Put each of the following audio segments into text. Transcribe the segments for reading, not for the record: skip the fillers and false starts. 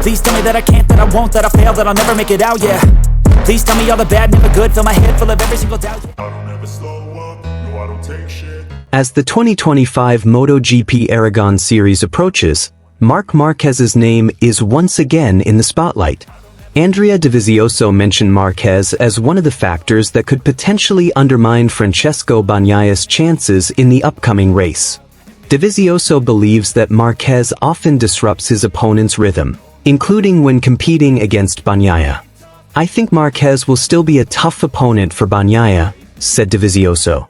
Please tell me that I can't, that I won't, that I fail, that I'll never make it out, yeah. Please tell me all the bad, never good, fill my head full of every single doubt, yeah. I don't ever slow up, no I don't take shit. As the 2025 MotoGP Aragon series approaches, Marc Marquez's name is once again in the spotlight. Andrea Dovizioso mentioned Marquez as one of the factors that could potentially undermine Francesco Bagnaia's chances in the upcoming race. Dovizioso believes that Marquez often disrupts his opponent's rhythm, including when competing against Bagnaia. "I think Marquez will still be a tough opponent for Bagnaia," said Dovizioso.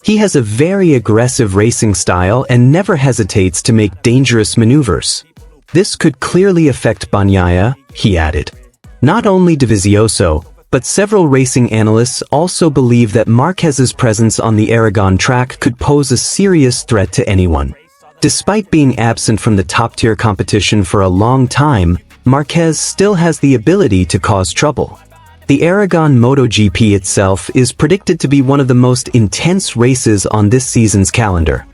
"He has a very aggressive racing style and never hesitates to make dangerous maneuvers. This could clearly affect Bagnaia," he added. Not only Dovizioso, but several racing analysts also believe that Marquez's presence on the Aragon track could pose a serious threat to anyone. Despite being absent from the top-tier competition for a long time, Marquez still has the ability to cause trouble. The Aragon MotoGP itself is predicted to be one of the most intense races on this season's calendar.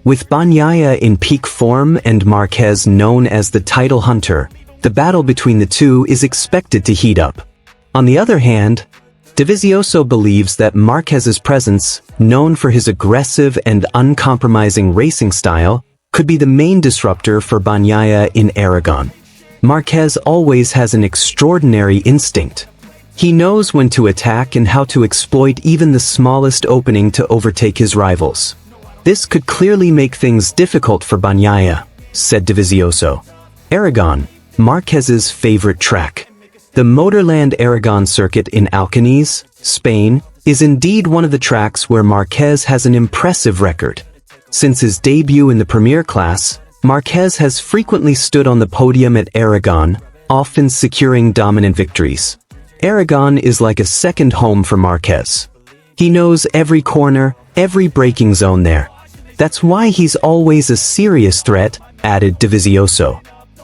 With Bagnaia in peak form and Marquez known as the title hunter, the battle between the two is expected to heat up. On the other hand, Dovizioso believes that Marquez's presence, known for his aggressive and uncompromising racing style, could be the main disruptor for Bagnaia in Aragon. Marquez always has an extraordinary instinct. He knows when to attack and how to exploit even the smallest opening to overtake his rivals. "This could clearly make things difficult for Bagnaia," said Dovizioso. Aragon, Marquez's favorite track. The Motorland Aragon circuit in Alcañiz, Spain, is indeed one of the tracks where Marquez has an impressive record. Since his debut in the Premier class, Marquez has frequently stood on the podium at Aragon, often securing dominant victories. Aragon is like a second home for Marquez. He knows every corner, every braking zone there. "That's why he's always a serious threat," added Dovizioso.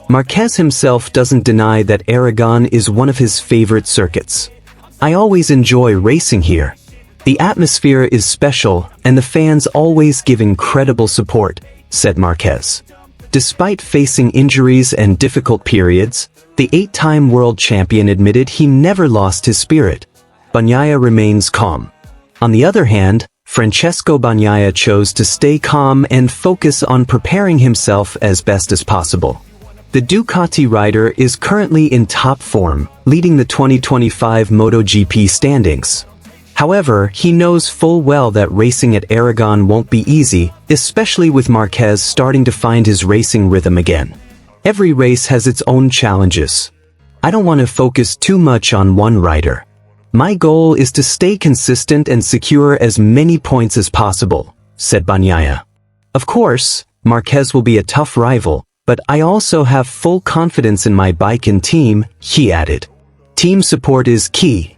Marquez himself doesn't deny that Aragon is one of his favorite circuits. "I always enjoy racing here. The atmosphere is special and the fans always give incredible support," said Marquez. Despite facing injuries and difficult periods, the 8-time world champion admitted he never lost his spirit. Bagnaia remains calm. On the other hand, Francesco Bagnaia chose to stay calm and focus on preparing himself as best as possible. The Ducati rider is currently in top form, leading the 2025 MotoGP standings. However, he knows full well that racing at Aragon won't be easy, especially with Marquez starting to find his racing rhythm again. Every race has its own challenges. "I don't want to focus too much on one rider. My goal is to stay consistent and secure as many points as possible," said Bagnaia. "Of course, Marquez will be a tough rival, but I also have full confidence in my bike and team," he added. Team support is key.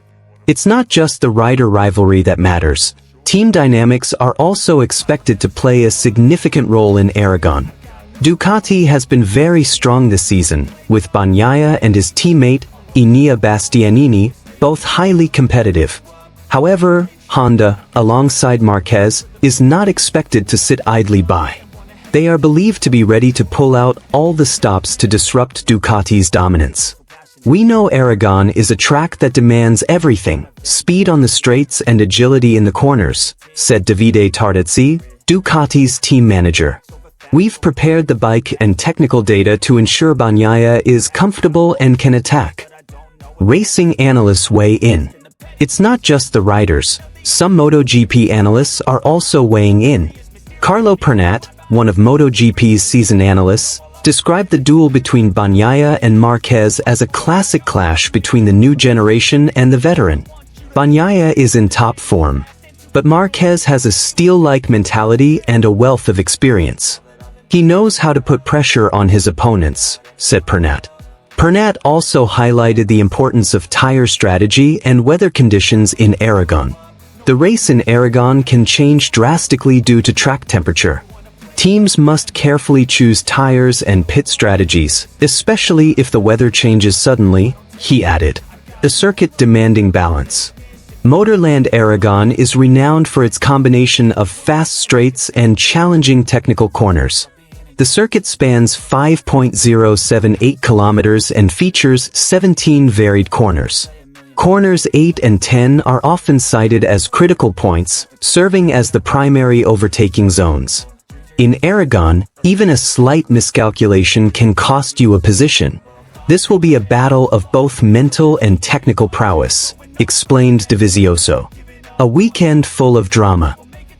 It's not just the rider rivalry that matters. Team dynamics are also expected to play a significant role in Aragon. Ducati has been very strong this season, with Bagnaia and his teammate, Enea Bastianini, both highly competitive. However, Honda, alongside Marquez, is not expected to sit idly by. They are believed to be ready to pull out all the stops to disrupt Ducati's dominance. "We know Aragon is a track that demands everything, speed on the straights and agility in the corners," said Davide Tardazzi, Ducati's team manager. "We've prepared the bike and technical data to ensure Bagnaia is comfortable and can attack." Racing analysts weigh in. It's not just the riders. Some MotoGP analysts are also weighing in. Carlo Pernat, one of MotoGP's season analysts, described the duel between Bagnaia and Marquez as a classic clash between the new generation and the veteran. Bagnaia is in top form, but Marquez has a steel-like mentality and a wealth of experience. "He knows how to put pressure on his opponents," said Pernat. Pernat also highlighted the importance of tire strategy and weather conditions in Aragon. The race in Aragon can change drastically due to track temperature. Teams must carefully choose tires and pit strategies, especially if the weather changes suddenly, he added. The circuit demanding balance. Motorland Aragon is renowned for its combination of fast straights and challenging technical corners. The circuit spans 5.078 kilometers and features 17 varied corners. Corners 8 and 10 are often cited as critical points, serving as the primary overtaking zones. In Aragon, even a slight miscalculation can cost you a position. This will be a battle of both mental and technical prowess, explained Dovizioso. A weekend full of drama.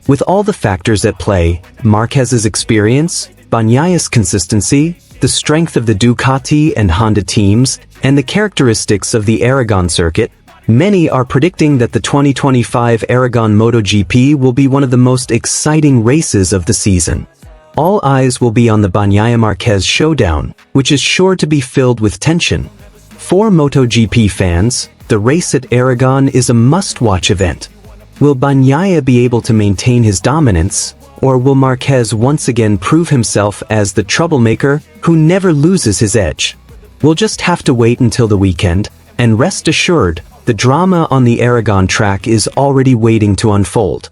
With all the factors at play, Marquez's experience, Bagnaia's consistency, the strength of the Ducati and Honda teams, and the characteristics of the Aragon circuit, many are predicting that the 2025 Aragon MotoGP will be one of the most exciting races of the season. All eyes will be on the Bagnaia Marquez showdown, which is sure to be filled with tension. For MotoGP fans, the race at Aragon is a must-watch event. Will Bagnaia be able to maintain his dominance, or will Marquez once again prove himself as the troublemaker who never loses his edge? We'll just have to wait until the weekend, and rest assured, the drama on the Aragon track is already waiting to unfold.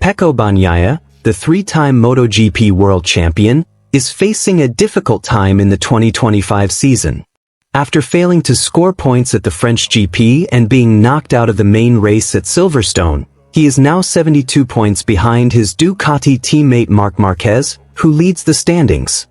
Pecco Bagnaia, the three-time MotoGP world champion, is facing a difficult time in the 2025 season. After failing to score points at the French GP and being knocked out of the main race at Silverstone, he is now 72 points behind his Ducati teammate Marc Marquez, who leads the standings.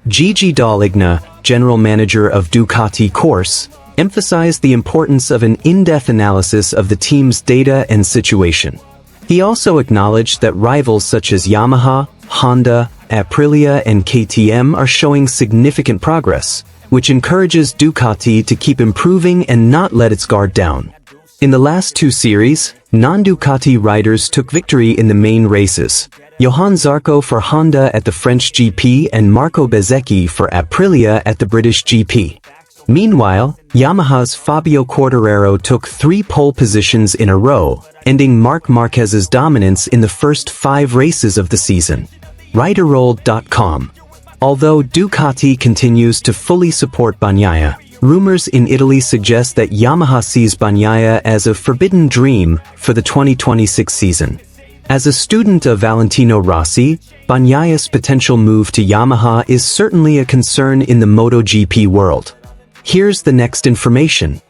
Gigi Dall'Igna, general manager of Ducati Course, emphasized the importance of an in-depth analysis of the team's data and situation. He also acknowledged that rivals such as Yamaha, Honda, Aprilia and KTM are showing significant progress, which encourages Ducati to keep improving and not let its guard down. In the last two series, non-Ducati riders took victory in the main races. Johann Zarco for Honda at the French GP and Marco Bezzecchi for Aprilia at the British GP. Meanwhile, Yamaha's Fabio Quartararo took 3 pole positions in a row, ending Marc Marquez's dominance in the first 5 races of the season. Riderroll.com. Although Ducati continues to fully support Bagnaia, rumors in Italy suggest that Yamaha sees Bagnaia as a forbidden dream for the 2026 season. As a student of Valentino Rossi, Bagnaia's potential move to Yamaha is certainly a concern in the MotoGP world. Here's the next information.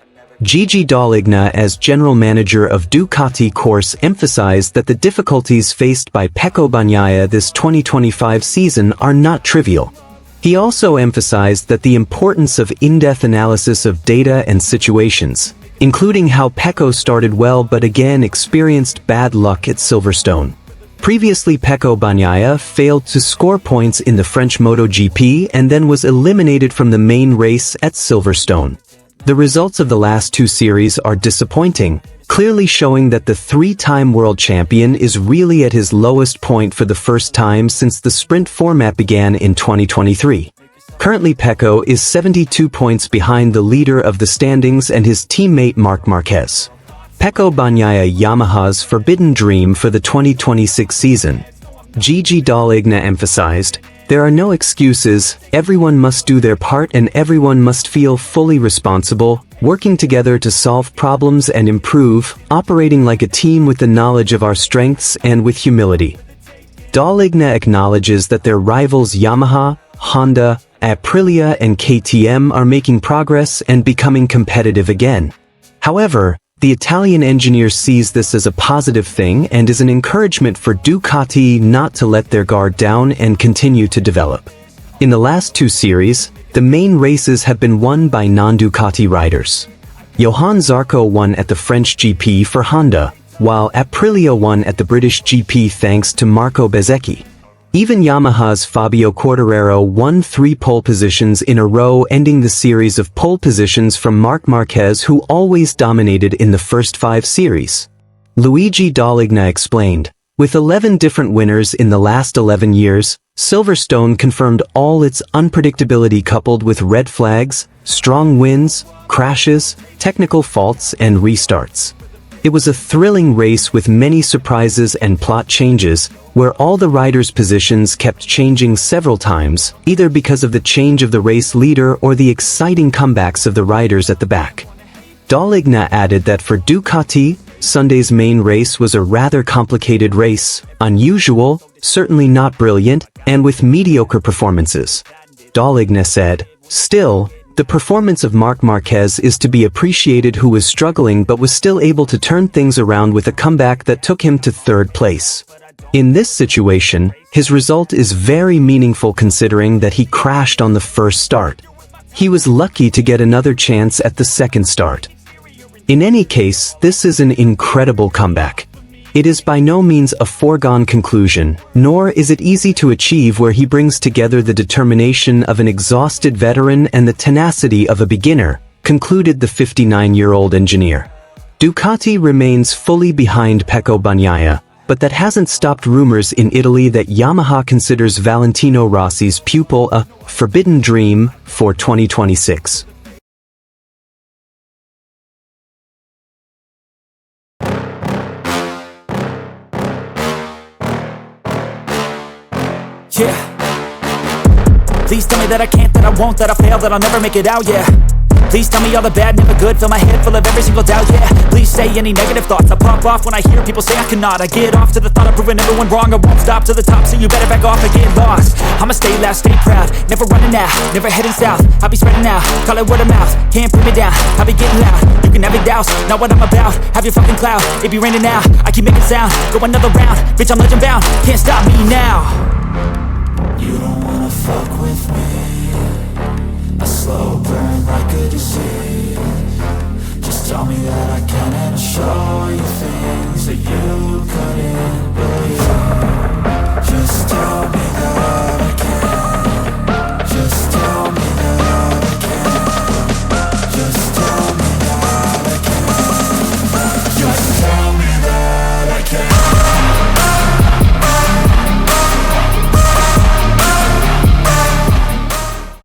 Gigi Dall'Igna, as general manager of Ducati Course, emphasized that the difficulties faced by Pecco Bagnaia this 2025 season are not trivial. He also emphasized that the importance of in-depth analysis of data and situations, including how Pecco started well but again experienced bad luck at Silverstone. Previously, Pecco Bagnaia failed to score points in the French MotoGP and then was eliminated from the main race at Silverstone. The results of the last 2 series are disappointing, clearly showing that the 3-time world champion is really at his lowest point for the first time since the sprint format began in 2023. Currently, Pecco is 72 points behind the leader of the standings and his teammate Marc Marquez. Pecco Bagnaia, Yamaha's forbidden dream for the 2026 season. Gigi Dall'Igna emphasized, "There are no excuses, everyone must do their part and everyone must feel fully responsible, working together to solve problems and improve, operating like a team with the knowledge of our strengths and with humility." Dall'Igna acknowledges that their rivals Yamaha, Honda, Aprilia and KTM are making progress and becoming competitive again. However, the Italian engineer sees this as a positive thing and is an encouragement for Ducati not to let their guard down and continue to develop. In the last 2 series, the main races have been won by non-Ducati riders. Johann Zarco won at the French GP for Honda, while Aprilia won at the British GP thanks to Marco Bezzecchi. Even Yamaha's Fabio Quartararo won 3 pole positions in a row, ending the series of pole positions from Marc Marquez, who always dominated in the first 5 series. Luigi Dall'Igna explained, "With 11 different winners in the last 11 years, Silverstone confirmed all its unpredictability coupled with red flags, strong winds, crashes, technical faults and restarts. It was a thrilling race with many surprises and plot changes, where all the riders' positions kept changing several times, either because of the change of the race leader or the exciting comebacks of the riders at the back." Dall'Igna added that for Ducati, Sunday's main race was a rather complicated race, unusual, certainly not brilliant, and with mediocre performances. Dovizioso said, "Still, the performance of Marc Marquez is to be appreciated, who was struggling but was still able to turn things around with a comeback that took him to third place. In this situation, his result is very meaningful considering that he crashed on the first start. He was lucky to get another chance at the second start. In any case, this is an incredible comeback. It is by no means a foregone conclusion, nor is it easy to achieve, where he brings together the determination of an exhausted veteran and the tenacity of a beginner," concluded the 59-year-old engineer. Ducati remains fully behind Pecco Bagnaia, but that hasn't stopped rumors in Italy that Yamaha considers Valentino Rossi's pupil a forbidden dream for 2026. Yeah. Please tell me that I can't, that I won't, that I fail, that I'll never make it out, yeah. Please tell me all the bad, never good, fill my head full of every single doubt, yeah. Please say any negative thoughts, I pop off when I hear people say I cannot. I get off to the thought of proving everyone wrong, I won't stop to the top, so you better back off and get lost. I'ma stay loud, stay proud, never running out, never heading south. I'll be spreading out, call it word of mouth, can't put me down, I'll be getting loud. You can have big doubts, not what I'm about, have your fucking clout, it be raining now, I keep making sound, go another round, bitch I'm legend bound, can't stop me